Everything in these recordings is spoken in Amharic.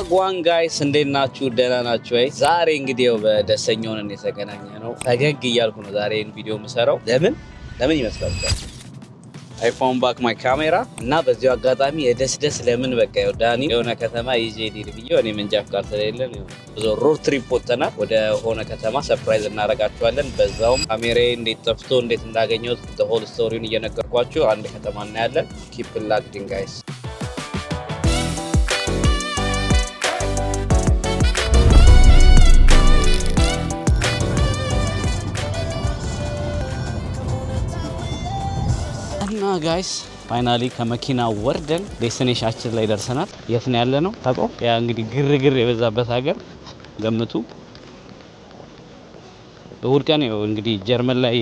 ዋጓን ጋይስ እንዴት ናችሁ? ደህና ናችሁ ወይ? ዛሬ እንግዲህ በደስተኛው ነን የተገናኘነው። ፈገግ እያልኩ ነው ዛሬ ቪዲዮ የምሰራው። ለምን ይመስላችኋል? አይፎን ባክ ማይ ካሜራ እና በዚሁ አጋጣሚ የደስ ለምን በቃ ዳኒ የሆነ ከተማ ይዤ ሊድ ብዬ እኔ መንጃ ፍቃድ ስለሌለን ብዙ ሮድ ትሪፕ ወጥተናል። ወደ ሆነ ከተማ ሰርፕራይዝ እናደርጋችኋለን። በዛውም ካሜራዬ እንዴት ጠፍቶ እንዴት እንዳገኘሁት ዘ ሆል ስቶሪውን እየነገርኳችሁ አንድ ከተማ እናያለን። ኪፕ ላክዲንግ ጋይስ። እና ጋይስ ፋይናሊ ከመኪና ወርደን ዴስቲኔሽናችን ላይ ደርሰናል። የት ነው ያለነው? ታውቀው ያ እንግዲህ ግርግር የበዛበት ሀገር ገምቱ። እሁድ ቀን ነው እንግዲህ ጀርመን ላይ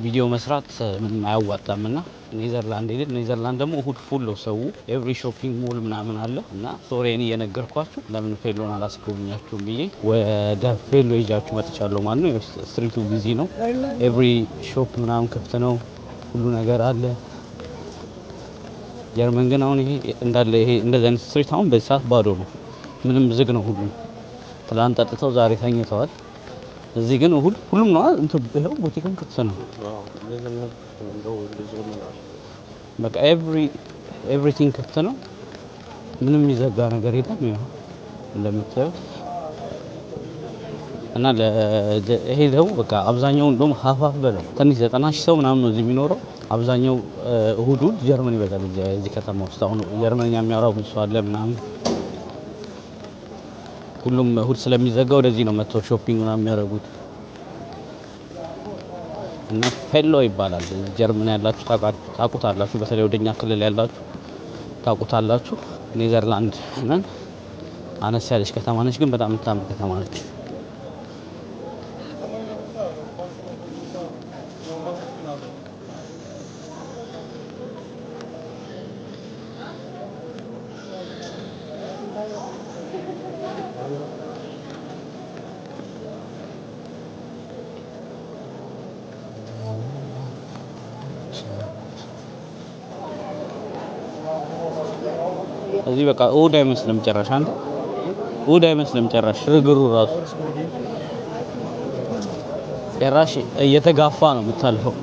ቪዲዮ መስራት ምንም አያዋጣምና ኔዘርላንድ ሄደን ኔዘርላንድ ደግሞ እሁድ ፉል ነው ሰው ኤቭሪ ሾፒንግ ሞል ምናምን አለ እና ሶሬን እየነገርኳችሁ ለምን ፌሎን አላስጎብኛችሁም ብዬ ወደ ፌሎ ይዣችሁ መጥቻለሁ ማለት ነው። ስትሪቱ ቢዚ ነው። ኤቭሪ ሾፕ ምናምን ክፍት ነው። ሁሉ ነገር አለ። ጀርመን ግን አሁን ይሄ እንዳለ ይሄ እንደዚህ አይነት ስትሪት አሁን በዚህ ሰዓት ባዶ ነው። ምንም ዝግ ነው ሁሉ። ትላንት ጠጥተው ዛሬ ተኝተዋል። እዚህ ግን ሁሉም ነው እንትን ይሄው ቡቲክም ክፍት ነው። በቃ ኤቭሪቲንግ ክፍት ነው። ምንም የሚዘጋ ነገር የለም። ያው እንደምታዩት እና ይሄ ደግሞ በቃ አብዛኛው እንደውም ሀፋፍ በለው ትንሽ 90,000 ሰው ምናምን ነው እዚህ የሚኖረው። አብዛኛው እሁድ ጀርመን ይበዛል እዚህ ከተማ ውስጥ። አሁን ጀርመንኛ የሚያወራው ብዙ ሰው አለ ምናምን። ሁሉም እሁድ ስለሚዘጋ ወደዚህ ነው መጥተው ሾፒንግ ምናምን የሚያደርጉት። እና ፌሎ ይባላል። ጀርመን ያላችሁ ታውቁታላችሁ። በተለይ ወደኛ ክልል ያላችሁ ታውቁታላችሁ። ኔዘርላንድ ነን። አነስ ያለች ከተማ ነች፣ ግን በጣም የምታምር ከተማ ነች። እዚህ በቃ እሁድ አይመስልም ጭራሽ። አንተ እሁድ አይመስልም ጭራሽ። ግርግሩ ራሱ ጭራሽ እየተጋፋ ነው የምታልፈው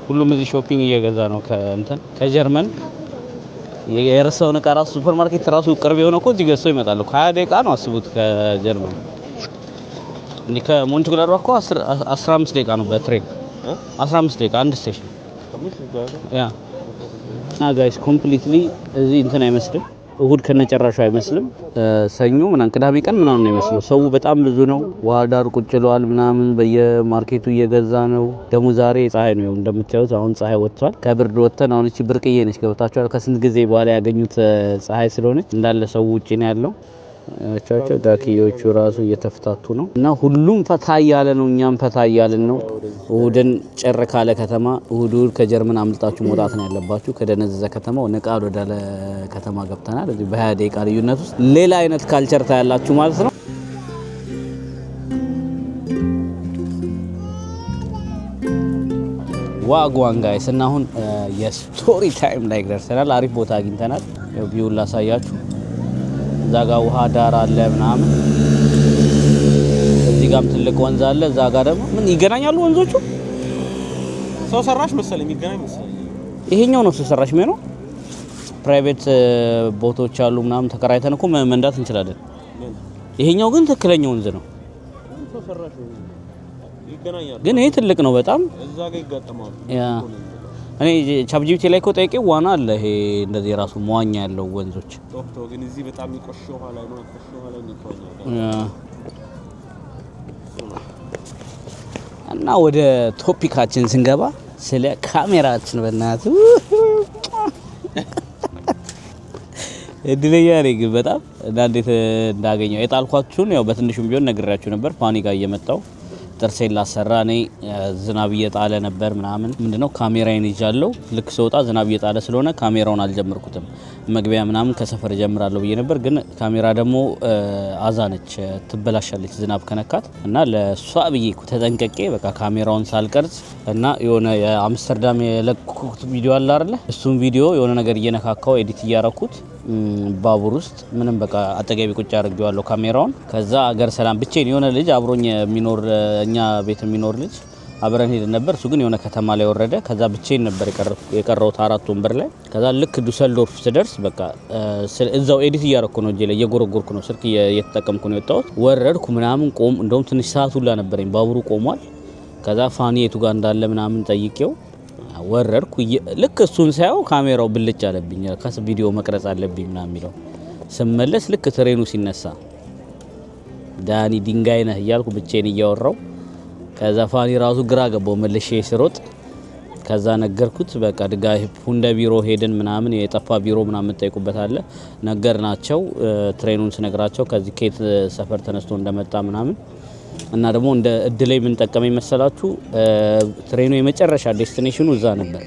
ሁሉም እዚህ ሾፒንግ እየገዛ ነው ከጀርመን የረሳውን ዕቃ ራሱ ሱፐርማርኬት ራሱ ቅርብ የሆነ እኮ እዚህ ገዝተው ይመጣሉ። 20 ደቂቃ ነው አስቡት ከጀርመን። እኔ ከሞንችግላድባች እኮ 15 ደቂቃ ነው በትሬን 15 ደቂቃ አንድ ስቴሽን ያ። እና ጋይስ ኮምፕሊትሊ እዚህ እንትን አይመስልም። እሁድ ከነጨራሹ አይመስልም። ሰኞ ምናምን ቅዳሜ ቀን ምናምን ነው የሚመስለው። ሰው በጣም ብዙ ነው። ውሃ ዳር ቁጭ ብለዋል ምናምን በየማርኬቱ እየገዛ ነው። ደግሞ ዛሬ ፀሐይ ነው እንደምታዩት። አሁን ፀሐይ ወጥቷል። ከብርድ ወጥተን አሁን እቺ ብርቅዬ ነች ገብታችኋል። ከስንት ጊዜ በኋላ ያገኙት ፀሐይ ስለሆነች እንዳለ ሰው ውጪ ነው ያለው። አቻቸው ዳክዬዎቹ ራሱ እየተፈታቱ ነው እና ሁሉም ፈታ እያለ ነው። እኛም ፈታ እያልን ነው። እሁድን ጭር ካለ ከተማ እሁድ ከጀርመን አምልጣችሁ መውጣት ነው ያለባችሁ። ከደነዘዘ ከተማ ንቃል ወዳለ ከተማ ገብተናል። እዚህ በ20 ደቂቃ ልዩነት ውስጥ ሌላ አይነት ካልቸር ታያላችሁ ማለት ነው። ዋጓን ጋይስ እና አሁን የስቶሪ ታይም ላይ ደርሰናል። አሪፍ ቦታ አግኝተናል። ያው ቪው ላሳያችሁ። እዛ ጋር ውሃ ዳር አለ ምናምን። እዚህ ጋርም ትልቅ ወንዝ አለ። እዛ ጋር ደግሞ ምን ይገናኛሉ ወንዞቹ? ሰው ሰራሽ መሰለኝ የሚገናኝ መሰለኝ። ይሄኛው ነው ሰው ሰራሽ የሚሆነው። ፕራይቬት ቦታዎች አሉ ምናምን ተከራይተን እኮ መንዳት እንችላለን። ይሄኛው ግን ትክክለኛ ወንዝ ነው። ሰው ሰራሽ ይገናኛሉ። ግን ይሄ ትልቅ ነው በጣም። እዛ ጋር ይጋጠማሉ። ያ እኔ ቻፕጂፒቲ ላይ እኮ ጠይቄ ዋና አለ። ይሄ እንደዚህ ራሱ መዋኛ ያለው ወንዞች ዶክተር ግን እዚህ በጣም ይቆሽሽ ውሃ ላይ ነው። ቆሽሽ ውሃ ላይ ነው። እና ወደ ቶፒካችን ስንገባ ስለ ካሜራችን በእናትህ እድለኛ ነኝ በጣም። እንዴት እንዳገኘው የጣልኳችሁን ያው በትንሹም ቢሆን ነግራችሁ ነበር። ፓኒካ እየመጣው ጥርሴን ላሰራ እኔ ዝናብ እየጣለ ነበር ምናምን ምንድነው ካሜራዬን ይዣለሁ። ልክ ስወጣ ዝናብ እየጣለ ስለሆነ ካሜራውን አልጀመርኩትም። መግቢያ ምናምን ከሰፈር ጀምራለሁ ብዬ ነበር፣ ግን ካሜራ ደግሞ አዛነች ትበላሻለች ዝናብ ከነካት እና ለሷ ብዬ ተጠንቀቄ በቃ ካሜራውን ሳልቀርጽ እና የሆነ የአምስተርዳም የለኩት ቪዲዮ አለ አይደለ? እሱን ቪዲዮ የሆነ ነገር እየነካካው ኤዲት እያረኩት ባቡር ውስጥ ምንም በቃ አጠገቢ ቁጭ አድርጌዋለሁ ካሜራውን። ከዛ አገር ሰላም ብቻዬን የሆነ ልጅ አብሮኝ የሚኖር እኛ ቤት የሚኖር ልጅ አብረን ሄደን ነበር። እሱ ግን የሆነ ከተማ ላይ ወረደ። ከዛ ብቻዬን ነበር የቀረሁት 4 ወንበር ላይ። ከዛ ልክ ዱሰልዶርፍ ስደርስ በቃ እዛው ኤዲት እያረኩ ነው፣ እጄ ላይ እየጎረጎርኩ ነው፣ ስልክ እየተጠቀምኩ ነው የወጣሁት። ወረድኩ ምናምን እንደውም ትንሽ ሰዓት ሁላ ነበረኝ፣ ባቡሩ ቆሟል። ከዛ ፋኒ የቱ ጋር እንዳለ ምናምን ጠይቄው ወረድኩ። ልክ እሱን ሳየው ካሜራው ብልጭ አለብኝ፣ ከስ ቪዲዮ መቅረጽ አለብኝ ምናምን የሚለው ስመለስ ልክ ትሬኑ ሲነሳ ዳኒ ድንጋይ ነህ እያልኩ ብቻዬን እያወራው ከዛ ፋኒ ራሱ ግራ ገባው መልሼ ስሮጥ። ከዛ ነገርኩት በቃ ድጋሚ ሁንደ ቢሮ ሄድን ምናምን የጠፋ ቢሮ ምናምን ጠይቁበት አለ ነገር ናቸው። ትሬኑን ስነግራቸው ከዚህ ኬት ሰፈር ተነስቶ እንደመጣ ምናምን እና ደግሞ እንደ እድል ላይ ምን ጠቀመኝ መሰላችሁ? ትሬኑ የመጨረሻ ዴስቲኔሽኑ እዛ ነበር።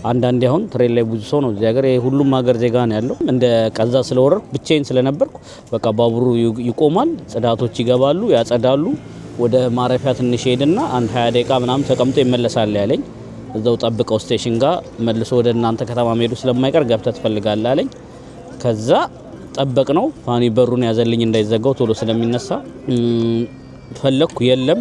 አንዳንዴ አሁን ትሬን ላይ ብዙ ሰው ነው እዚህ ሀገር፣ ሁሉም ሀገር ዜጋ ነው ያለው። እንደ ቀዛ ስለወረድኩ ብቻዬን ስለነበርኩ በቃ ባቡሩ ይቆማል፣ ጽዳቶች ይገባሉ፣ ያጸዳሉ። ወደ ማረፊያ ትንሽ ሄድና አንድ 20 ደቂቃ ምናምን ተቀምጦ ይመለሳል ያለኝ። እዛው ጠብቀው ስቴሽን ጋር መልሶ ወደ እናንተ ከተማ መሄዱ ስለማይቀር ገብተህ ትፈልጋለህ አለኝ። ከዛ ጠበቅ ነው ፋኒ በሩን ያዘልኝ እንዳይዘጋው ቶሎ ስለሚነሳ ፈለኩ፣ የለም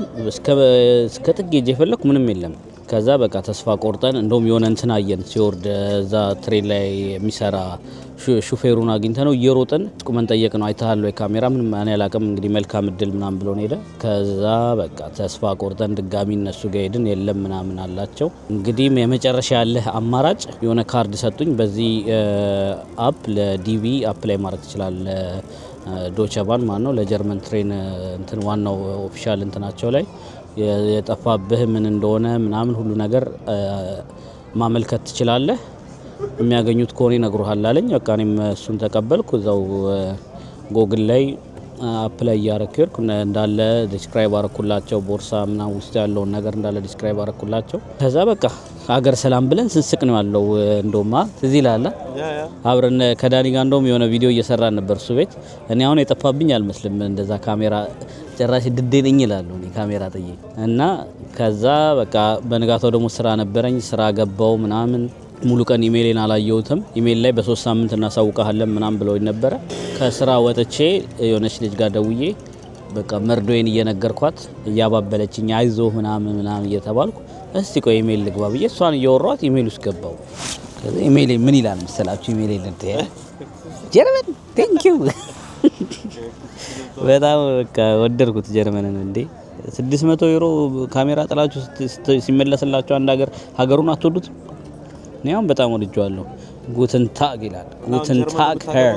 እስከ ጥግ ሄጄ ፈለኩ፣ ምንም የለም። ከዛ በቃ ተስፋ ቆርጠን እንደውም የሆነ እንትን አየን ሲወርድ እዛ ትሬን ላይ የሚሰራ ሹፌሩን አግኝተ ነው እየሮጥን ቁመን ጠየቅ ነው አይተሃል ወይ ካሜራ? ምንም እኔ አላቅም እንግዲህ መልካም እድል ምናምን ብሎን ሄደ። ከዛ በቃ ተስፋ ቆርጠን ድጋሚ እነሱ ጋር ሄድን፣ የለም ምናምን አላቸው። እንግዲህ የመጨረሻ ያለህ አማራጭ የሆነ ካርድ ሰጡኝ። በዚህ አፕ ለዲቪ አፕላይ ማድረግ ትችላለህ። ዶቼ ባን ማለት ነው ለጀርመን ትሬን እንትን ዋናው ኦፊሻል እንትናቸው ላይ የጠፋብህ ምን እንደሆነ ምናምን ሁሉ ነገር ማመልከት ትችላለህ። የሚያገኙት ከሆነ ይነግሩሃል አለኝ። በቃ እኔም እሱን ተቀበልኩ። እዛው ጎግል ላይ አፕላይ እያረኩ እንዳለ ዲስክራይብ አረኩላቸው። ቦርሳ ምናምን ውስጥ ያለውን ነገር እንዳለ ዲስክራይብ አረኩላቸው። ከዛ በቃ ሀገር ሰላም ብለን ስንስቅ ነው ያለው። እንደውም እዚህ ላለ አብረን ከዳኒ ጋር እንደውም የሆነ ቪዲዮ እየሰራን ነበር እሱ ቤት። እኔ አሁን የጠፋብኝ አልመስልም፣ እንደዛ ካሜራ ጭራሽ ድዴ ነኝ ይላሉ እኔ ካሜራ ጥዬ እና ከዛ በቃ በንጋታው ደግሞ ስራ ነበረኝ። ስራ ገባው ምናምን ሙሉ ቀን ኢሜይሌን አላየሁትም። ኢሜይል ላይ በ3 ሳምንት እናሳውቃለን ምናምን ብለውኝ ነበረ። ከስራ ወጥቼ የሆነች ልጅ ጋር ደውዬ በቃ መርዶዬን እየነገርኳት እያባበለችኝ አይዞ ምናምን እየተባልኩ እስቲ ቆይ ኢሜይል ልግባ ብዬ እሷን እያወራኋት ኢሜይል ውስጥ ገባው። ከዛ ኢሜይል ምን ይላል መሰላችሁ? ኢሜይል ጀርመን ቴንክ ዩ በጣም በቃ ወደድኩት ጀርመንን። እንዴ 600 ዩሮ ካሜራ ጥላችሁ ሲመለስላችሁ አንድ ሀገሩን አትወዱት? እኔም በጣም ወድጄዋለሁ። ጉትን ታግ ይላል። ጉትን ታግ ሄር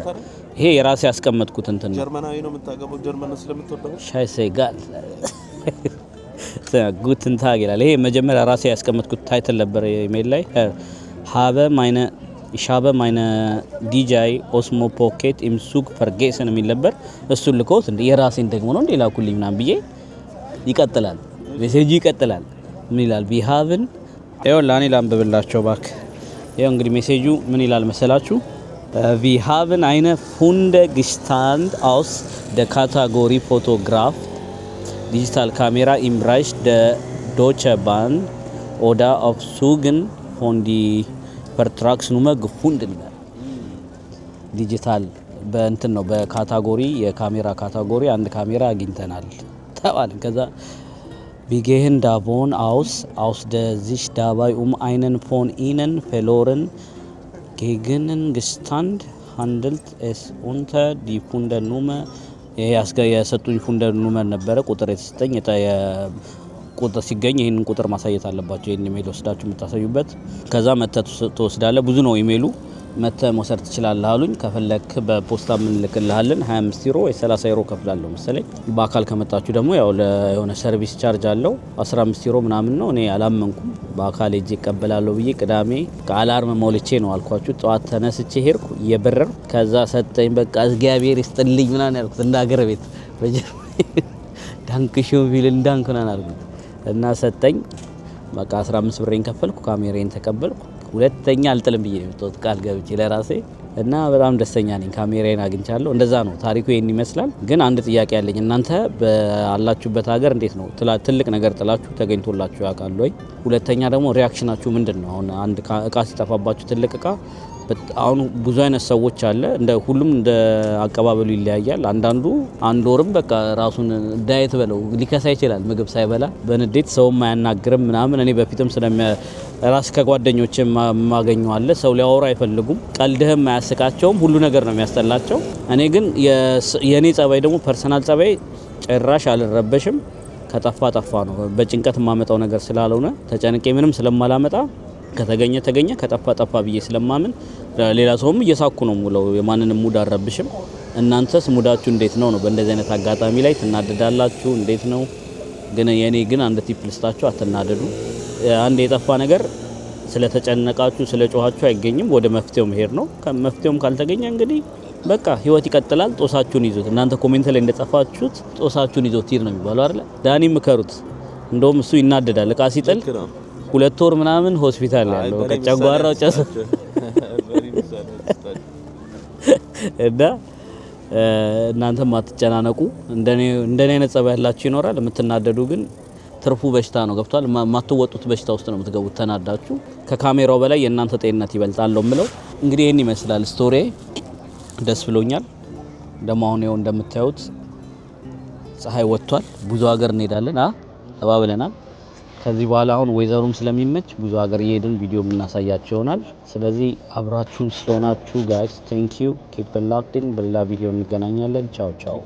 ይሄ የራሴ ያስቀመጥኩት እንትን ነው። ጀርመናዊ ነው የምታገባው? ጀርመን ስለምትወደው ሻይሴጋል ጉትን ታግ ይላል። ይሄ መጀመሪያ ራሴ ያስቀመጥኩት ታይትል ነበር ኢሜል ላይ ሻበ ማይነ ዲጃይ ኦስሞ ፖኬት ኢም ሱግ ፈርጌሰን የሚል ነበር። እሱን ልኮት እንደ የራሴን ደግሞ ነው እንዴ ላኩልኝ ምናምን ብዬ ይቀጥላል፣ ሜሴጁ ይቀጥላል። ምን ይላል? ቢሃቭን ይኸው ላኔ ላንብብላቸው ባክ። ይኸው እንግዲህ ሜሴጁ ምን ይላል መሰላችሁ? Wir haben eine Funde gestand aus der Kategorie Fotograf, Digitalkamera im Bereich der Deutsche Bahn oder auf Zügen von die Vertragsnummer gefunden. ዲጂታል በእንትን ነው በካታጎሪ የካሜራ ካታጎሪ አንድ ካሜራ አግኝተናል ተባልን። ከዛ ቢገህን ዳቮን aus der sich dabei einen von ihnen verloren Gegenstand handelt es unter die Fundennummer የሰጡኝ ፉንደር ኑመር ነበረ ቁጥር የተሰጠኝ ቁጥር ሲገኝ ይሄንን ቁጥር ማሳየት አለባቸው። ይሄን ኢሜል ወስዳችሁ የምታሳዩበት። ከዛ መተህ ትወስዳለህ። ብዙ ነው ኢሜሉ፣ መተህ መውሰድ ትችላለህ አሉኝ። ከፈለክ በፖስታ ምን ልክልሃለን 25 ዩሮ ወይ 30 ዩሮ ከፍላለሁ መሰለኝ። በአካል ከመጣችሁ ደግሞ ያው ለሆነ ሰርቪስ ቻርጅ አለው 15 ዩሮ ምናምን ነው። እኔ አላመንኩም። በአካል ሄጄ እቀበላለሁ ብዬ ቅዳሜ ከአላርም ሞልቼ ነው አልኳችሁ። ጠዋት ተነስቼ ሄድኩ እየበረርኩ። ከዛ ሰጠኝ። በቃ እግዚአብሔር ይስጥልኝ ምናምን ያልኩት እንደ ሀገር ቤት ዳንክሽው ቢል እንዳንከናን አርጉ እና ሰጠኝ። በቃ 15 ብሬን ከፈልኩ፣ ካሜራዬን ተቀበልኩ። ሁለተኛ አልጥልም ብዬ ነው ቃል ገብቼ ለራሴ እና በጣም ደስተኛ ነኝ። ካሜራዬን አግኝቻለሁ። እንደዛ ነው ታሪኩ። ይሄን ይመስላል። ግን አንድ ጥያቄ አለኝ። እናንተ ባላችሁበት ሀገር እንዴት ነው ትልቅ ነገር ጥላችሁ ተገኝቶላችሁ ያውቃል ወይ? ሁለተኛ ደግሞ ሪያክሽናችሁ ምንድነው? አሁን አንድ እቃ ሲጠፋባችሁ ትልቅ እቃ አሁን ብዙ አይነት ሰዎች አለ። እንደ ሁሉም እንደ አቀባበሉ ይለያያል። አንዳንዱ አንድ ወርም በቃ ራሱን ዳይት በለው ሊከሳ ይችላል ምግብ ሳይበላ በንዴት ሰውም አያናግርም ምናምን። እኔ በፊትም ራስ ከጓደኞች ማገኘው አለ። ሰው ሊያወሩ አይፈልጉም። ቀልድህም አያስቃቸውም። ሁሉ ነገር ነው የሚያስጠላቸው። እኔ ግን የኔ ጸባይ ደግሞ ፐርሰናል ጸባይ ጭራሽ አልረበሽም። ከጠፋ ጠፋ ነው። በጭንቀት የማመጣው ነገር ስላልሆነ ተጨንቄ ምንም ስለማላመጣ ከተገኘ ተገኘ፣ ከጠፋ ጠፋ ብዬ ስለማምን ሌላ ሰውም እየሳኩ ነው ሙለው የማንንም ሙድ አረብሽም። እናንተስ ሙዳችሁ እንዴት ነው? በእንደዚህ አይነት አጋጣሚ ላይ ትናደዳላችሁ? እንዴት ነው? ግን የኔ ግን አንድ ቲፕ ልስጣችሁ፣ አትናደዱ። አንድ የጠፋ ነገር ስለተጨነቃችሁ ስለጮኻችሁ አይገኝም። ወደ መፍትሄው መሄድ ነው። መፍትሄውም ካልተገኘ እንግዲህ በቃ ህይወት ይቀጥላል። ጦሳችሁን ይዙት። እናንተ ኮሜንት ላይ እንደጻፋችሁት ጦሳችሁን ይዞት ይር ነው የሚባለው አይደል? ዳኒ ምከሩት። እንደውም እሱ ይናደዳል እቃ ሲጥል 2 ወር ምናምን ሆስፒታል ያለው ከጨጓራው ጨስ እና እናንተም አትጨናነቁ። እንደኔ አይነት ጸባይ ያላችሁ ይኖራል። የምትናደዱ ግን ትርፉ በሽታ ነው። ገብቷል? ማትወጡት በሽታ ውስጥ ነው የምትገቡት ተናዳችሁ። ከካሜራው በላይ የእናንተ ጤንነት ይበልጣል ነው የምለው። እንግዲህ ይሄን ይመስላል ስቶሪ። ደስ ብሎኛል። ደግሞ አሁን ይኸው እንደምታዩት ፀሐይ ወጥቷል። ብዙ ሀገር እንሄዳለን ተባብለናል። ከዚህ በኋላ አሁን ወይዘሩም ስለሚመች ብዙ ሀገር እየሄድን ቪዲዮ የምናሳያቸው ይሆናል። ስለዚህ አብራችሁን ስለሆናችሁ ጋይስ ቴንክ ዩ ኪፕ ሎክድ ኢን። በሌላ ቪዲዮ እንገናኛለን። ቻው ቻው።